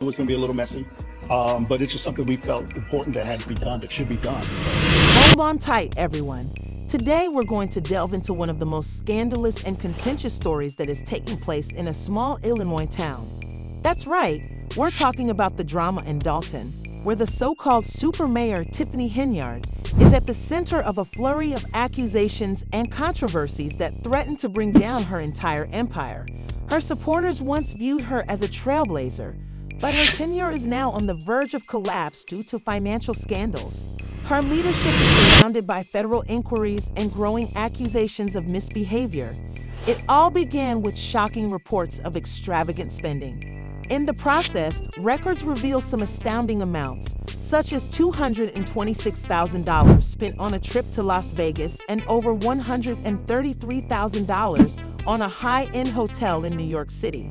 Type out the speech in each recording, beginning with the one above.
It was going to be a little messy, but it's just something we felt important that had to be done, that should be done. So. Hold on tight, everyone. Today, we're going to delve into one of the most scandalous and contentious stories that is taking place in a small Illinois town. That's right, we're talking about the drama in Dalton, where the so-called super mayor Tiffany Henyard is at the center of a flurry of accusations and controversies that threaten to bring down her entire empire. Her supporters once viewed her as a trailblazer, but her tenure is now on the verge of collapse due to financial scandals. Her leadership is surrounded by federal inquiries and growing accusations of misbehavior. It all began with shocking reports of extravagant spending. In the process, records reveal some astounding amounts, such as $226,000 spent on a trip to Las Vegas and over $133,000 on a high-end hotel in New York City.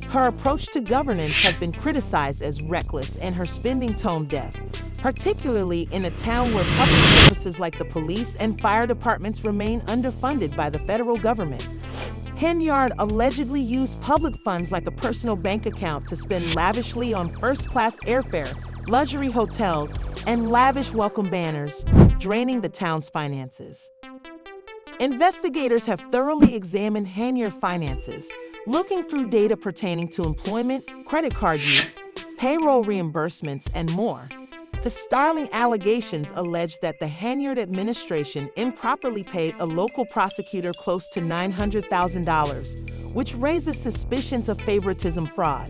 Her approach to governance has been criticized as reckless and her spending tone-deaf, particularly in a town where public services like the police and fire departments remain underfunded by the federal government. Henyard allegedly used public funds like a personal bank account to spend lavishly on first-class airfare, luxury hotels, and lavish welcome banners, draining the town's finances. Investigators have thoroughly examined Henyard's finances, looking through data pertaining to employment, credit card use, payroll reimbursements, and more. The startling allegations allege that the Henyard administration improperly paid a local prosecutor close to $900,000, which raises suspicions of favoritism fraud.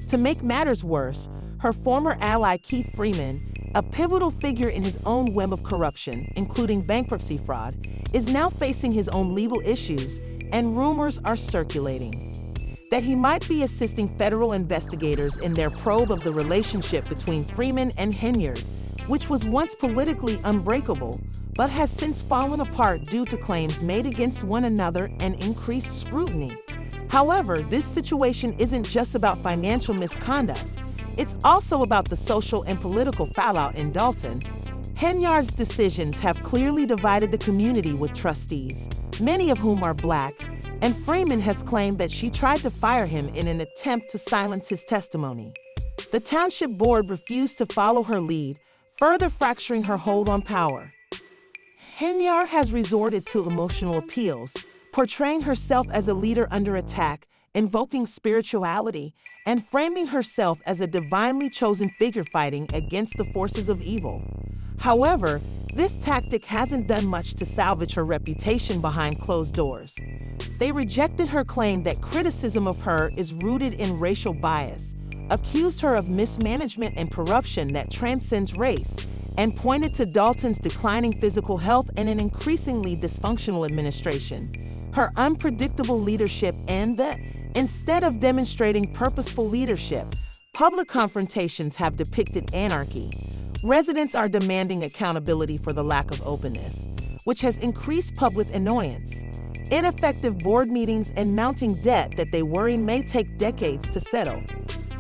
To make matters worse, her former ally Keith Freeman, a pivotal figure in his own web of corruption, including bankruptcy fraud, is now facing his own legal issues, and rumors are circulating that he might be assisting federal investigators in their probe of the relationship between Freeman and Henyard, which was once politically unbreakable, but has since fallen apart due to claims made against one another and increased scrutiny. However, this situation isn't just about financial misconduct. It's also about the social and political fallout in Dalton. Henyard's decisions have clearly divided the community with trustees, many of whom are Black, and Freeman has claimed that she tried to fire him in an attempt to silence his testimony. The township board refused to follow her lead, further fracturing her hold on power. Henyard has resorted to emotional appeals, portraying herself as a leader under attack, invoking spirituality, and framing herself as a divinely chosen figure fighting against the forces of evil. However, this tactic hasn't done much to salvage her reputation behind closed doors. They rejected her claim that criticism of her is rooted in racial bias, accused her of mismanagement and corruption that transcends race, and pointed to Dalton's declining physical health and an increasingly dysfunctional administration. Her unpredictable leadership instead of demonstrating purposeful leadership, public confrontations have depicted anarchy. Residents are demanding accountability for the lack of openness, which has increased public annoyance. Ineffective board meetings and mounting debt that they worry may take decades to settle.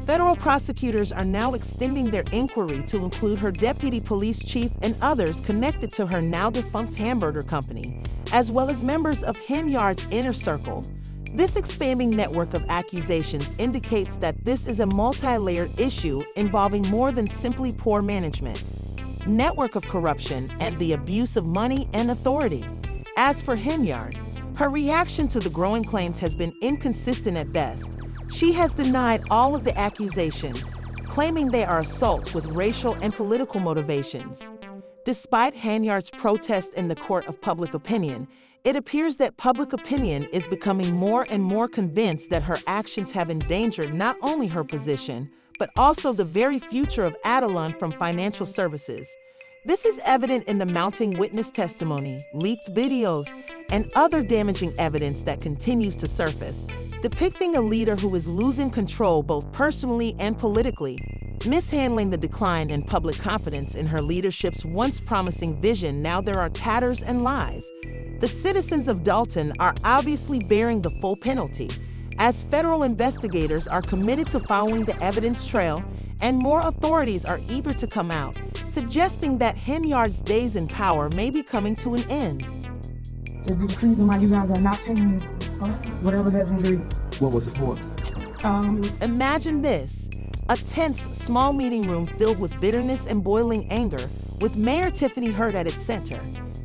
Federal prosecutors are now extending their inquiry to include her deputy police chief and others connected to her now-defunct hamburger company, as well as members of Henyard's inner circle. This expanding network of accusations indicates that this is a multi-layered issue involving more than simply poor management, network of corruption, and the abuse of money and authority. As for Henyard, her reaction to the growing claims has been inconsistent at best. She has denied all of the accusations, claiming they are assaults with racial and political motivations. Despite Henyard's protest in the court of public opinion, it appears that public opinion is becoming more and more convinced that her actions have endangered not only her position, but also the very future of Adelon from financial services. This is evident in the mounting witness testimony, leaked videos, and other damaging evidence that continues to surface, depicting a leader who is losing control both personally and politically, mishandling the decline in public confidence in her leadership's once promising vision. Now there are tatters and lies. The citizens of Dalton are obviously bearing the full penalty, as federal investigators are committed to following the evidence trail, and more authorities are eager to come out, suggesting that Henyard's days in power may be coming to an end. Is it the reason why you guys are not paying whatever that's going to be? What was it for? Imagine this. A tense, small meeting room filled with bitterness and boiling anger, with Mayor Tiffany Henyard at its center.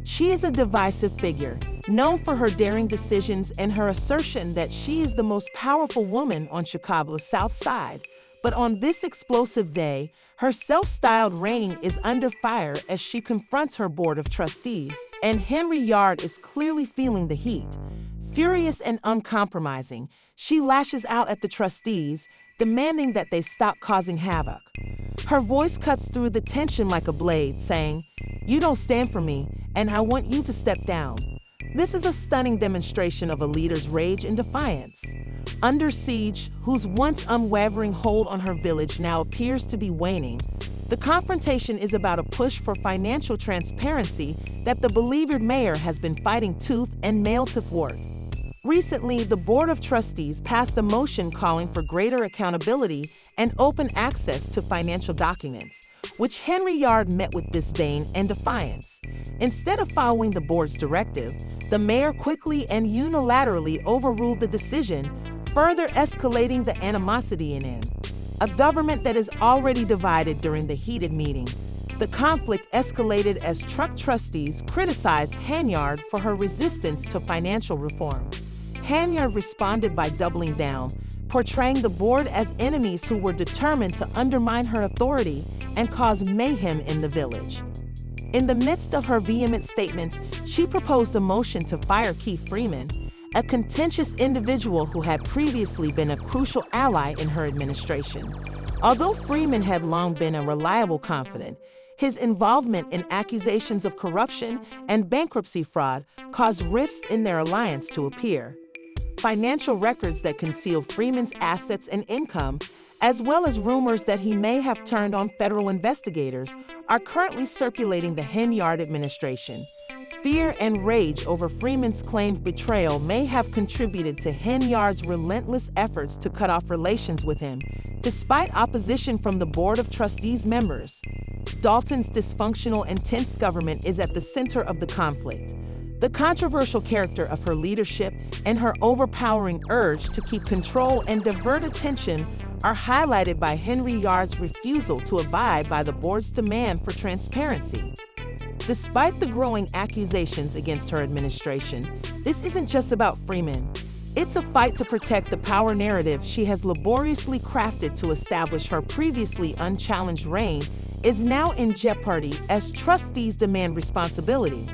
She is a divisive figure, known for her daring decisions and her assertion that she is the most powerful woman on Chicago's South Side. But on this explosive day, her self-styled reign is under fire as she confronts her board of trustees, and Henyard is clearly feeling the heat. Furious and uncompromising, she lashes out at the trustees, demanding that they stop causing havoc. Her voice cuts through the tension like a blade, saying, "You don't stand for me, and I want you to step down." This is a stunning demonstration of a leader's rage and defiance. Under siege, whose once unwavering hold on her village now appears to be waning, the confrontation is about a push for financial transparency that the beleaguered mayor has been fighting tooth and nail to thwart. Recently, the Board of Trustees passed a motion calling for greater accountability and open access to financial documents, which Henyard met with disdain and defiance. Instead of following the board's directive, the mayor quickly and unilaterally overruled the decision, further escalating the animosity in a government that is already divided. During the heated meeting, the conflict escalated as truck trustees criticized Henyard for her resistance to financial reform. Henyard responded by doubling down, portraying the board as enemies who were determined to undermine her authority and cause mayhem in the village. In the midst of her vehement statements, she proposed a motion to fire Keith Freeman, a contentious individual who had previously been a crucial ally in her administration. Although Freeman had long been a reliable confidant, his involvement in accusations of corruption and bankruptcy fraud caused rifts in their alliance to appear. Financial records that conceal Freeman's assets and income, as well as rumors that he may have turned on federal investigators, are currently circulating the Henyard administration. Fear and rage over Freeman's claimed betrayal may have contributed to Henyard's relentless efforts to cut off relations with him, despite opposition from the Board of Trustees members. Dalton's dysfunctional and tense government is at the center of the conflict. The controversial character of her leadership and her overpowering urge to keep control and divert attention are highlighted by Henyard's refusal to abide by the board's demand for transparency. Despite the growing accusations against her administration, this isn't just about Freeman. It's a fight to protect the power narrative she has laboriously crafted to establish her previously unchallenged reign is now in jeopardy as trustees demand responsibility.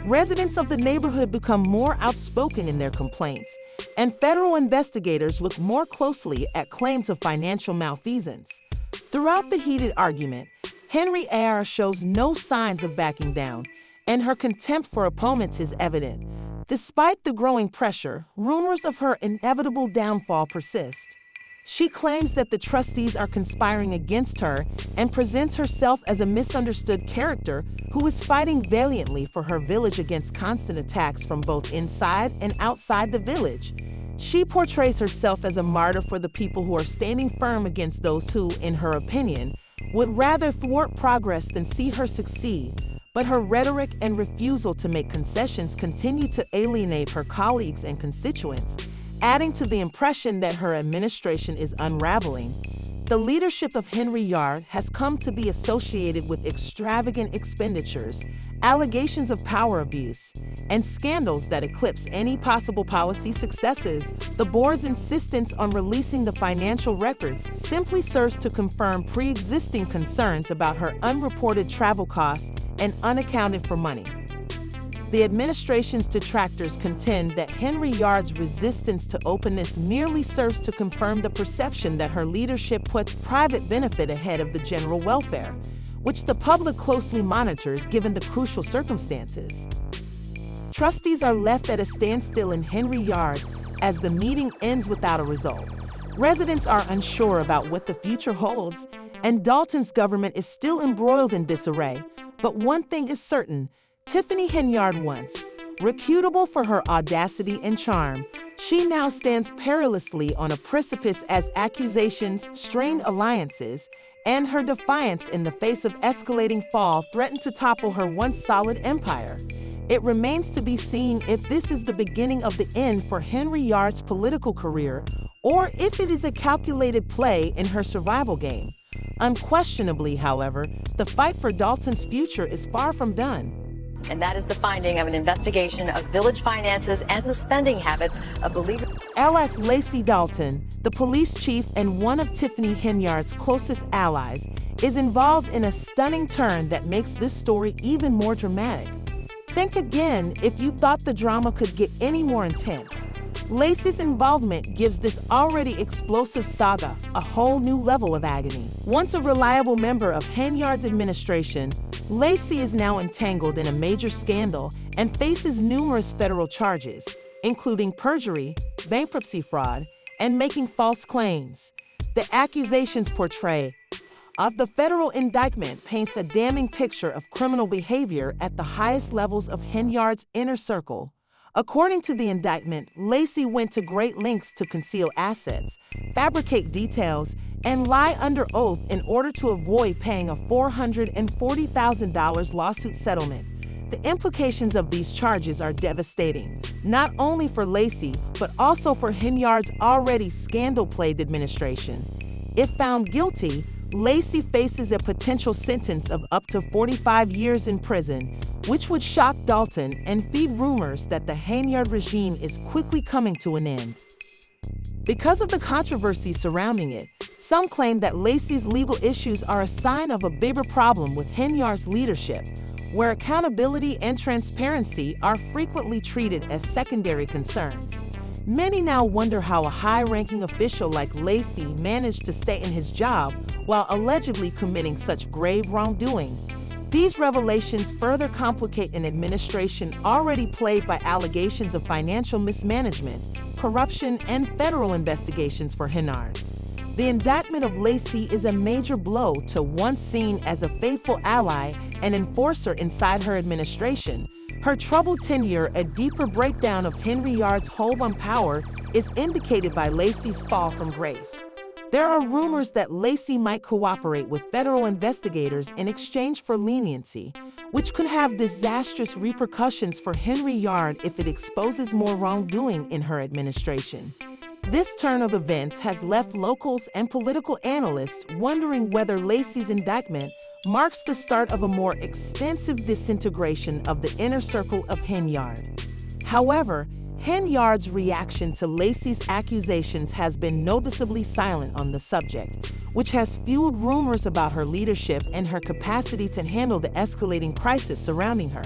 Residents of the neighborhood become more outspoken in their complaints, and federal investigators look more closely at claims of financial malfeasance. Throughout the heated argument, Henyard shows no signs of backing down, and her contempt for opponents is evident. Despite the growing pressure, rumors of her inevitable downfall persist. She claims that the trustees are conspiring against her and presents herself as a misunderstood character who is fighting valiantly for her village against constant attacks from both inside and outside the village. She portrays herself as a martyr for the people who are standing firm against those who, in her opinion, would rather thwart progress than see her succeed. But her rhetoric and refusal to make concessions continue to alienate her colleagues and constituents, adding to the impression that her administration is unraveling. The leadership of Henyard has come to be associated with extravagant expenditures, allegations of power abuse, and scandals that eclipse any possible policy successes. The board's insistence on releasing the financial records simply serves to confirm pre-existing concerns about her unreported travel costs and unaccounted for money. The administration's detractors contend that Henyard's resistance to openness merely serves to confirm the perception that her leadership puts private benefit ahead of the general welfare, which the public closely monitors given the crucial circumstances. Trustees are left at a standstill in Henyard as the meeting ends without a result. Residents are unsure about what the future holds, and Dalton's government is still embroiled in disarray. But one thing is certain: Tiffany Henyard, once reputable for her audacity and charm, she now stands perilously on a precipice as accusations, strained alliances, and her defiance in the face of escalating fall threaten to topple her once solid empire. It remains to be seen if this is the beginning of the end for Henyard's political career, or if it is a calculated play in her survival game. Unquestionably, however, the fight for Dalton's future is far from done. And that is the finding of an investigation of village finances and the spending habits of the leader. L.S. Lacey Dalton, the police chief and one of Tiffany Henyard's closest allies, is involved in a stunning turn that makes this story even more dramatic. Think again if you thought the drama could get any more intense. Lacey's involvement gives this already explosive saga a whole new level of agony. Once a reliable member of Henyard's administration, Lacey is now entangled in a major scandal and faces numerous federal charges, including perjury, bankruptcy fraud, and making false claims. The accusations portray of the federal indictment paints a damning picture of criminal behavior at the highest levels of Henyard's inner circle. According to the indictment, Lacey went to great lengths to conceal assets, fabricate details, and lie under oath in order to avoid paying a $440,000 lawsuit settlement. The implications of these charges are devastating, not only for Lacey, but also for Henyard's already scandal-plagued administration. If found guilty, Lacey faces a potential sentence of up to 45 years in prison, which would shock Dalton and feed rumors that the Henyard regime is quickly coming to an end. Because of the controversy surrounding it, some claim that Lacey's legal issues are a sign of a bigger problem with Henyard's leadership, where accountability and transparency are frequently treated as secondary concerns. Many now wonder how a high-ranking official like Lacey managed to stay in his job while allegedly committing such grave wrongdoing. These revelations further complicate an administration already plagued by allegations of financial mismanagement, corruption, and federal investigations for Henyard. The indictment of Lacey is a major blow to once seen as a faithful ally and enforcer inside her administration. Her troubled tenure, a deeper breakdown of Henyard's hold on power, is indicated by Lacey's fall from grace. There are rumors that Lacey might cooperate with federal investigators in exchange for leniency, which could have disastrous repercussions for Henyard if it exposes more wrongdoing in her administration. This turn of events has left locals and political analysts wondering whether Lacey's indictment marks the start of a more extensive disintegration of the inner circle of Henyard. However, Henyard's reaction to Lacey's accusations has been noticeably silent on the subject, which has fueled rumors about her leadership and her capacity to handle the escalating crisis surrounding her.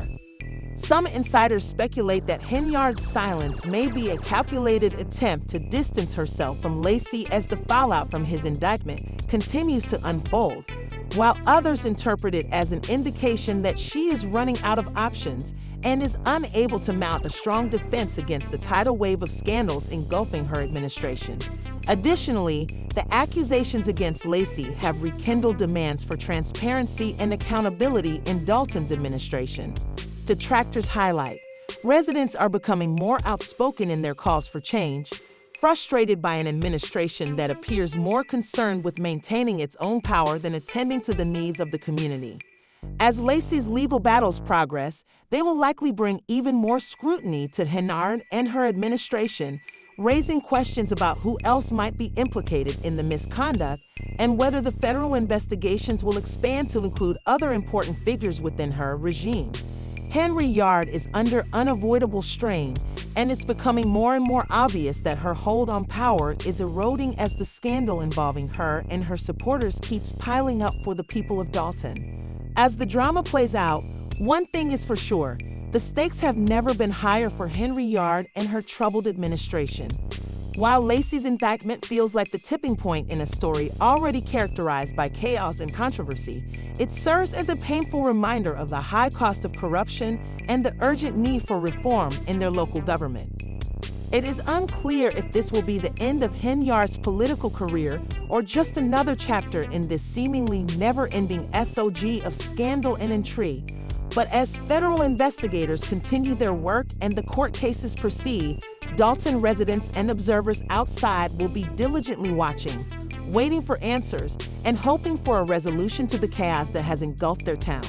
Some insiders speculate that Henyard's silence may be a calculated attempt to distance herself from Lacey as the fallout from his indictment continues to unfold, while others interpret it as an indication that she is running out of options and is unable to mount a strong defense against the tidal wave of scandals engulfing her administration. Additionally, the accusations against Lacey have rekindled demands for transparency and accountability in Dalton's administration. Detractors highlight, residents are becoming more outspoken in their calls for change, frustrated by an administration that appears more concerned with maintaining its own power than attending to the needs of the community. As Lacey's legal battles progress, they will likely bring even more scrutiny to Henyard and her administration, raising questions about who else might be implicated in the misconduct and whether the federal investigations will expand to include other important figures within her regime. Henyard is under unavoidable strain, and it's becoming more and more obvious that her hold on power is eroding as the scandal involving her and her supporters keeps piling up for the people of Dalton. As the drama plays out, one thing is for sure, the stakes have never been higher for Henyard and her troubled administration. While Lacey's indictment feels like the tipping point in a story already characterized by chaos and controversy, it serves as a painful reminder of the high cost of corruption and the urgent need for reform in their local government. It is unclear if this will be the end of Henyard's political career or just another chapter in this seemingly never-ending SOG of scandal and intrigue. But as federal investigators continue their work and the court cases proceed, Dalton residents and observers outside will be diligently watching, waiting for answers, and hoping for a resolution to the chaos that has engulfed their town.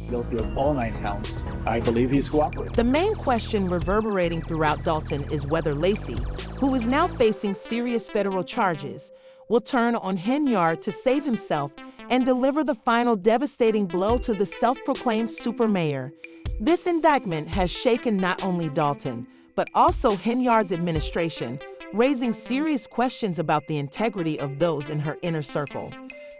Guilty of all 9 counts. I believe he's cooperating. The main question reverberating throughout Dalton is whether Lacey, who is now facing serious federal charges, will turn on Henyard to save himself and deliver the final devastating blow to the self-proclaimed super mayor. This indictment has shaken not only Dalton, but also Henyard's administration, raising serious questions about the integrity of those in her inner circle.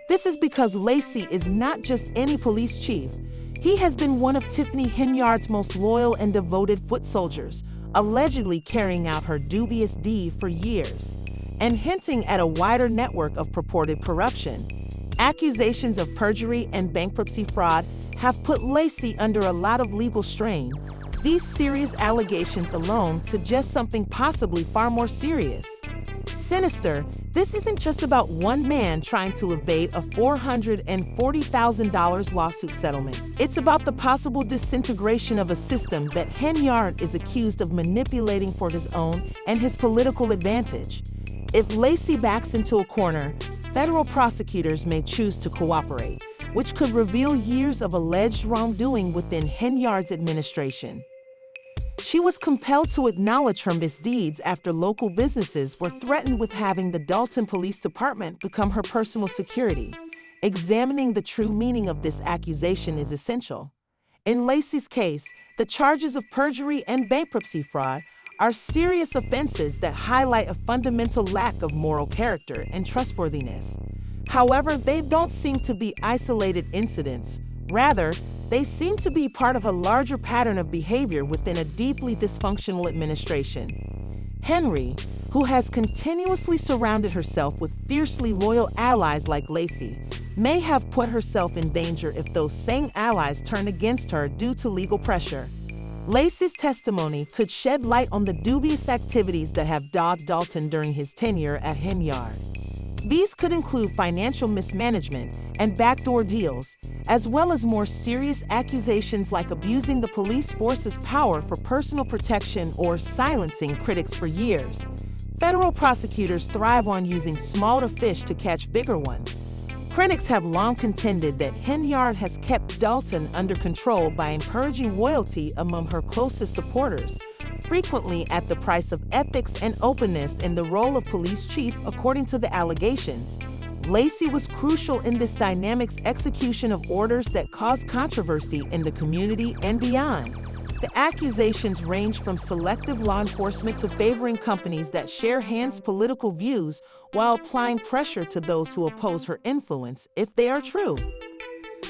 This is because Lacey is not just any police chief. He has been one of Tiffany Henyard's most loyal and devoted foot soldiers, allegedly carrying out her dubious deed for years, and hinting at a wider network of purported corruption. Accusations of perjury and bankruptcy fraud have put Lacey under a lot of legal strain. These serious allegations alone suggest something possibly far more serious. Sinister, this isn't just about one man trying to evade a $440,000 lawsuit settlement. It's about the possible disintegration of a system that Henyard is accused of manipulating for his own and his political advantage. If Lacey backs into a corner, federal prosecutors may choose to cooperate, which could reveal years of alleged wrongdoing within Henyard's administration. She was compelled to acknowledge her misdeeds after local businesses were threatened with having the Dalton Police Department become her personal security. Examining the true meaning of this accusation is essential. In Lacey's case, the charges of perjury and bankruptcy fraud are serious offenses that highlight a fundamental lack of moral character and trustworthiness. However, they don't seem to be isolated incidents. Rather, they seem to be part of a larger pattern of behavior within a deeply dysfunctional administration. Henry, who has continuously surrounded herself with fiercely loyal allies like Lacey, may have put herself in danger if those same allies turn against her due to legal pressure. Lacey's testimony could shed light on the dubious activities that have dogged Dalton during his tenure at Henyard. These could include financial mismanagement and backdoor deals, as well as more serious accusations like abusing the police force's power for personal protection or silencing critics for years. Federal prosecutors thrive on using smaller fish to catch bigger ones. Critics have long contended that Henyard has kept Dalton under control by encouraging loyalty among her closest supporters, frequently at the price of ethics and openness in the role of police chief, according to the allegations. Lacey was crucial in this dynamic's execution of orders that caused controversy in the community and beyond. The accusations range from selective law enforcement to favoring companies that share Hand's political views while applying pressure to those who oppose her influence, if they are true.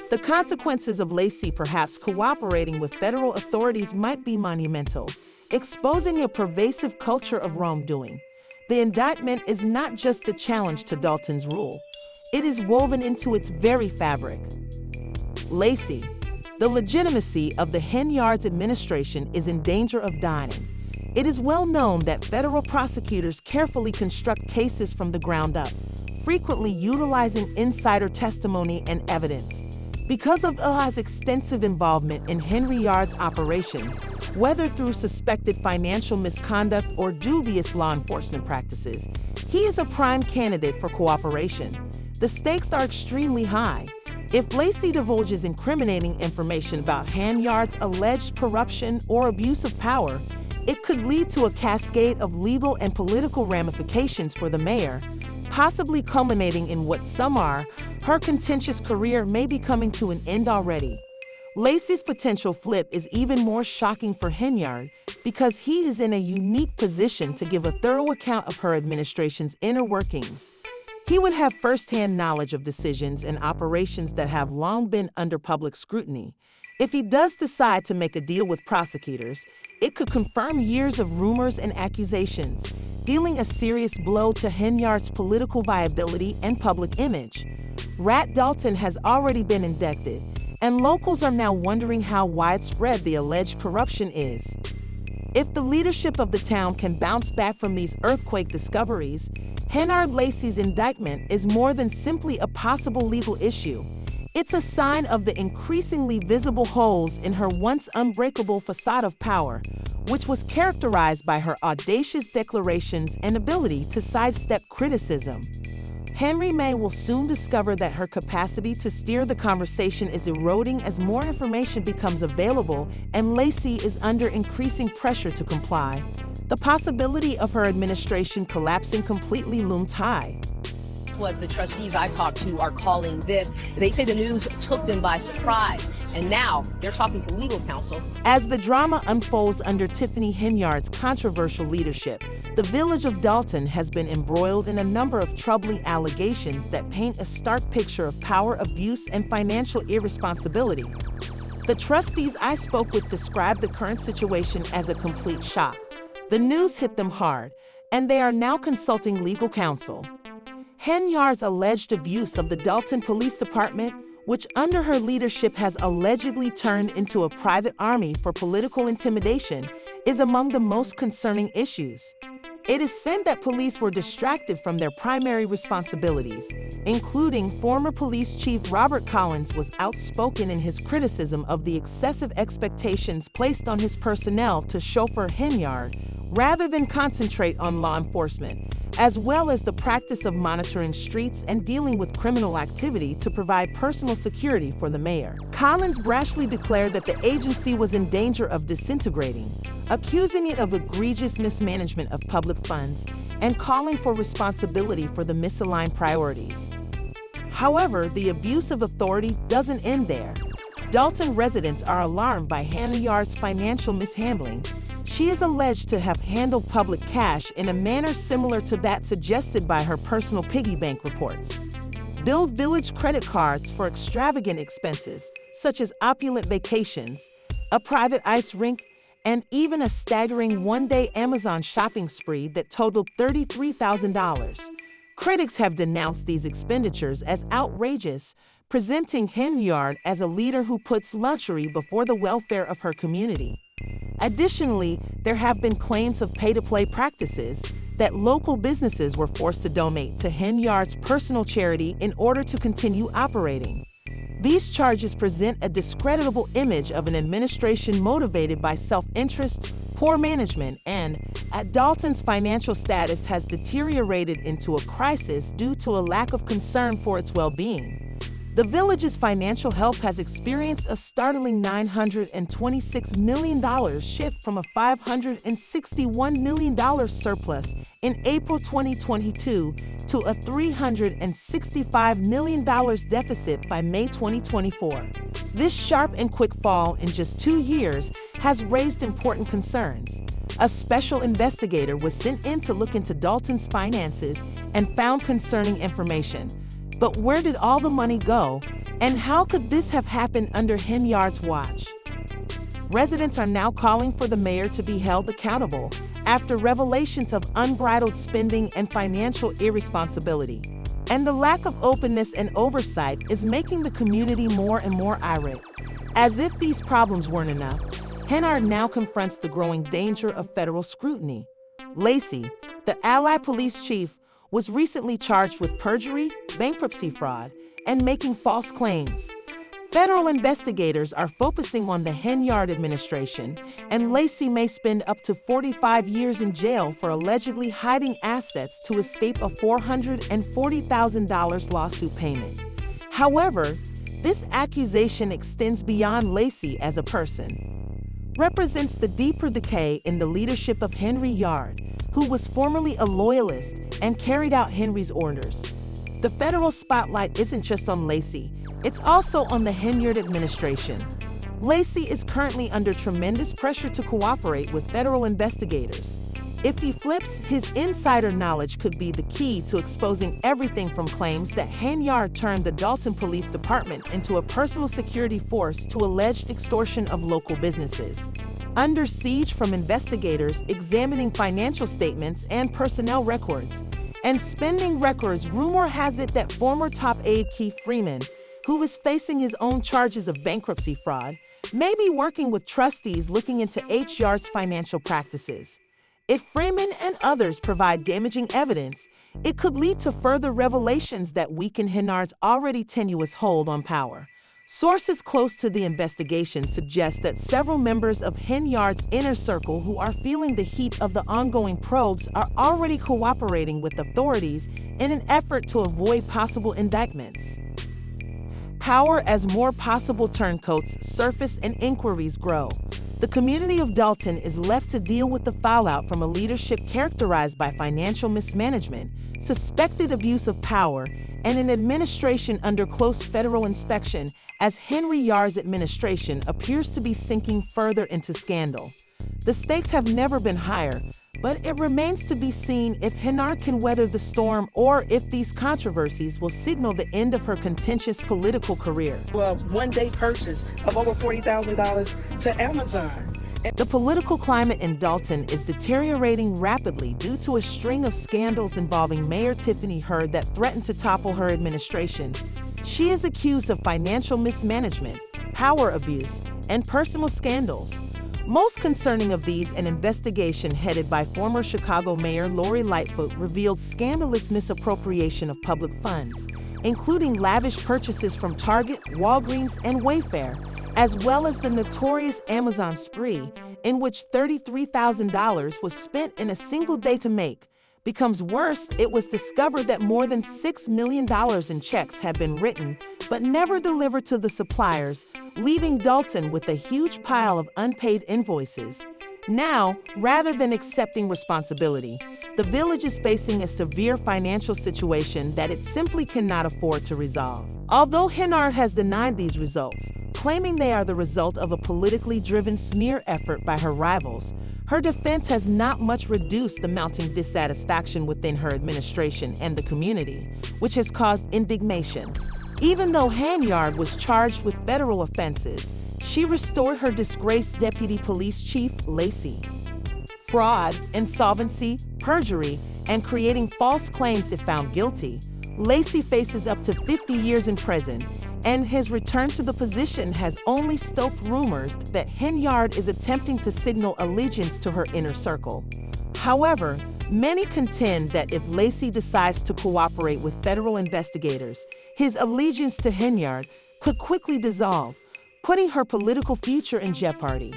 The consequences of Lacey perhaps cooperating with federal authorities might be monumental, exposing a pervasive culture of wrongdoing. The indictment is not just a challenge to Dalton's rule. It is woven into its very fabric. Lacey, the legitimacy of the Henyard's administration is in danger of dying. It is well known that federal prosecutors carefully construct cases from the ground up, frequently utilizing insider testimony and evidence. Because of Ilha's extensive involvement in Henyard's operations, whether through suspected financial misconduct or dubious law enforcement practices, he is a prime candidate for cooperation. The stakes are extremely high. If Lacey divulges incriminating information about Henyard's alleged corruption or abuse of power, it could lead to a cascade of legal and political ramifications for the mayor, possibly culminating in what some are, her contentious career may be coming to an end already. Lacey's potential flip is even more shocking for Henyard because he is in a unique position to give a thorough account of her administration's inner workings. He would have firsthand knowledge of decisions and operations that have long been under public scrutiny. If he does decide to make a deal with prosecutors, it could confirm years of rumors and accusations, dealing a serious blow to Henyard's political viability and public image. Rat Dalton has already been indicted, and locals are now wondering how widespread the alleged corruption is. If the leadership of the town can bounce back from these earthquake discoveries, Henyard Lacey's indictment is more than simply a possible legal issue. It's a sign of the increasingly visible holes in her once unbreakable facade of power, which was characterized by her audacious declarations and ability to sidestep criticism. Henry May will soon discover that her capacity to steer the conversation is eroding as more information becomes available and Lacey is under increasing pressure to comply. The possibility of her administration collapsing completely looms high. What the trustees I talked to are calling this. They say the news took them by surprise, and now they're talking to legal counsel. As the drama unfolds under Tiffany Henyard's controversial leadership, the village of Dalton has been embroiled in a number of troubling allegations that paint a stark picture of power abuse and financial irresponsibility. The trustees I spoke with described the current situation as a complete shock. The news hit them hard, and they are now consulting legal counsel. Henyard's alleged abuse of the Dalton Police Department, which under her leadership has allegedly turned into a private army for political intimidation, is among the most concerning issues. It is said that police were distracted from their primary responsibilities, including former police chief Robert Collins was outspoken in his criticism of the excessive expectations placed on his personnel to chauffeur Henyard rather than concentrate on law enforcement, as well as the practice of monitoring streets and dealing with criminal activity to provide personal security for the mayor. Collins brashly declared that the agency was in danger of disintegrating, accusing it of egregious mismanagement of public funds and calling for responsibility for the misaligned priorities. However, the abuse of authority doesn't end there. Dalton residents are alarmed by Henyard's financial mishandling. She is alleged to have handled public cash in a manner similar to that suggested by her personal piggy bank reports. Billed village credit cards for extravagant expenses, such as opulent vacations, a private ice rink, and even a staggering one-day Amazon shopping spree that totaled $33,000. Critics have denounced these expenditures as outrageous, presenting Henyard as a leader who puts luxury before the welfare of her community. Additionally, there have been claims of pay-to-play practices that local businesses were forced to donate to Henyard's personal charity in order to continue operating. These charges present a discreditable image of an administration motivated by self-interest, poor management, and, at Dalton's financial status has deteriorated into a crisis due to a lack of concern for its well-being. The village's financial health has experienced a startling $926 million shift from a $561 million surplus in April 2022 to a $365 million deficit by May 2024. This sharp and quick fall in just 2 years has raised important concerns. A special investigator was sent in to look into Dalton's finances and found concerning information. But where did all the money go, and how could this have happened under Henyard's watch? Residents are now calling for the mayor to be held accountable after revelations of unbridled spending and financial irresponsibility. And the lack of openness and oversight is making the community more and more irate. As if these problems weren't enough, Henyard now confronts the growing danger of federal scrutiny. Lacey, the ally police chief, was recently charged with perjury, bankruptcy fraud, and making false claims. Federal investigators are focusing on the Henyard administration, and Lacey may spend up to 45 years in jail for allegedly hiding assets to escape a $440,000 lawsuit payment. However, this accusation extends beyond Lacey as a person. Represents the deeper decay in the leadership of Henry Yard, who was formerly a loyalist and carried out Henry's orders. The federal spotlight isn't just on Lacey, it's also on the Henyard administration. Lacey is currently under tremendous pressure to cooperate with federal investigators. If he flips, his insider knowledge could be the key to exposing everything from claims that Henyard turned the Dalton Police Department into a personal security force to alleged extortion of local businesses. Under siege from investigators examining financial statements and personnel records, and spending records, rumor has it that former top aide Keith Freeman, who is facing his own charges of bankruptcy fraud, may be working with trustees looking into H-Yard's financial practices. If Freeman and others provide damaging evidence, it could lead to further revelations that weaken Henyard's already tenuous hold on power. Sources close to the investigation suggest that several members of Henyard's inner circle who are feeling the heat of the ongoing probes are already cooperating with authorities in an effort to avoid possible indictments. Power as more possible turncoats surface and inquiries grow. The community of Dalton is left to deal with the fallout from a leadership characterized by financial mismanagement, suspected abuse of power, and an administration under close federal inspection as Henry Yard's administration appears to be sinking further into scandal. The stakes have never been higher, but it remains to be seen if Henyard can weather the storm or if these controversies will signal the end of her contentious political career. Well, one-day purchase of over $40,000 to Amazon. The political climate in Dalton is deteriorating rapidly due to a string of scandals involving Mayor Tiffany Henyard that threatened to topple her administration. She is accused of financial mismanagement, power abuse, and personal scandals. Most concerning of these, an investigation headed by former Chicago Mayor Lori Lightfoot revealed scandalous misappropriation of public funds, including lavish purchases from Target, Walgreens, and Wayfair, as well as the notorious Amazon spree, in which $33,000 was spent in a single day to make. Becomes worse, it was discovered that more than $6 million in checks had been written, but never delivered to the suppliers, leaving Dalton with a huge pile of unpaid invoices. Now, rather than accepting responsibility, the village is facing a severe financial situation that it simply cannot afford to resolve. Although Henyard has denied these results, claiming they are the result of a politically driven smear effort by her rivals, her defense has not much reduced the mounting dissatisfaction within her administration and the community, which has caused indignation. Even though Henyard was charged with federal offenses, she restored her disgraced deputy police chief, Lacey. Fraud, insolvency, perjury, and creating false claims if found guilty, Lacey faces up to 50 years in prison, and his return to the position has only stoked rumors that Henyard is attempting to signal allegiance to her inner circle. However, many contend that if Lacey decides to cooperate with federal investigators, his allegiance to Henyard could quickly dissolve, putting her political future in jeopardy.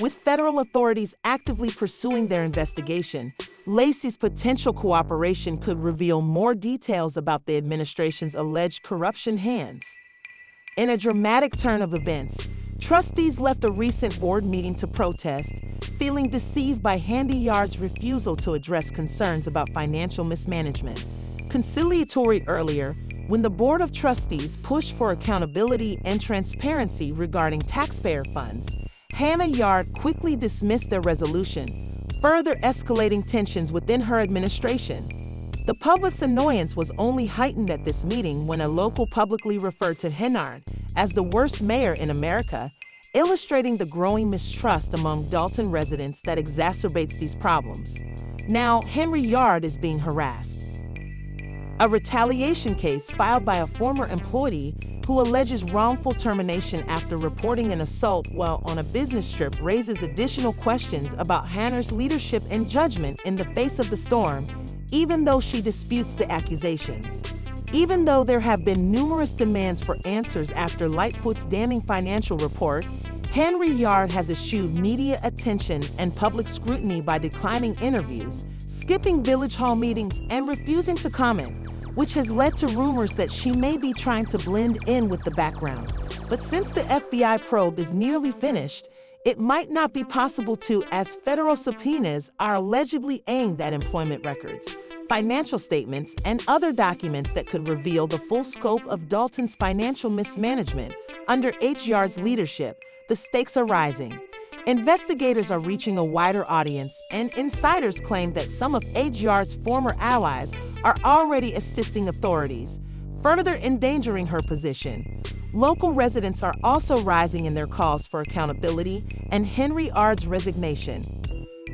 With federal authorities actively pursuing their investigation, Lacey's potential cooperation could reveal more details about the administration's alleged corruption hands. In a dramatic turn of events, trustees left a recent board meeting to protest, feeling deceived by Henyard's refusal to address concerns about financial mismanagement. Conciliatory earlier, when the Board of Trustees pushed for accountability and transparency regarding taxpayer funds, Henyard quickly dismissed their resolution, further escalating tensions within her administration. The public's annoyance was only heightened at this meeting when a local publicly referred to Henyard as the worst mayor in America, illustrating the growing mistrust among Dalton residents that exacerbates these problems. Now, Henry Yard is being harassed. A retaliation case filed by a former employee who alleges wrongful termination after reporting an assault while on a business trip raises additional questions about Henyard's leadership and judgment in the face of the storm, even though she disputes the accusations. Even though there have been numerous demands for answers after Lightfoot's damning financial report, Henry Yard has eschewed media attention and public scrutiny by declining interviews, skipping village hall meetings, and refusing to comment, which has led to rumors that she may be trying to blend in with the background. But since the FBI probe is nearly finished, it might not be possible to, as federal subpoenas are allegedly aimed at employment records, financial statements, and other documents that could reveal the full scope of Dalton's financial mismanagement. Under Yard's leadership, the stakes are rising. Investigators are reaching a wider audience, and insiders claim that some of Yard's former allies are already assisting authorities, further endangering her position. Local residents are also rising in their calls for accountability and Henry Yard's resignation,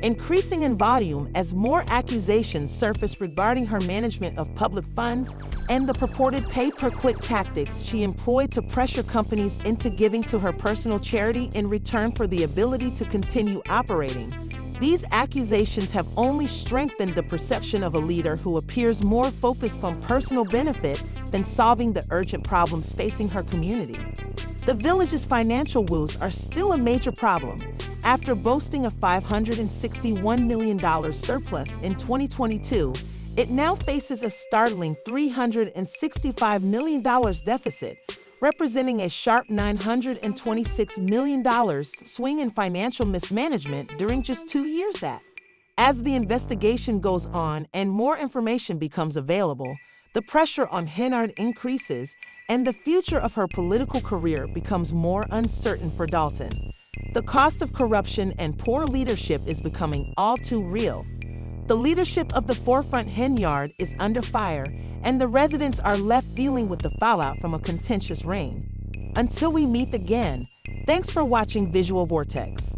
increasing in volume as more accusations surface regarding her management of public funds and the purported pay-per-click tactics she employed to pressure companies into giving to her personal charity in return for the ability to continue operating. These accusations have only strengthened the perception of a leader who appears more focused on personal benefit than solving the urgent problems facing her community. The village's financial woes are still a major problem. After boasting a $561 million surplus in 2022, it now faces a startling $365 million deficit, representing a sharp $926 million swing in financial mismanagement during just 2 years. As the investigation goes on and more information becomes available, the pressure on Henyard increases and the future of her political career becomes more uncertain for Dalton. The cost of corruption and poor leadership is becoming all too real. The leadership of the forefront Henyard is under fire, and the residents are left dealing with the fallout from a contentious reign. Until we meet again, thanks for watching Visual Vortex.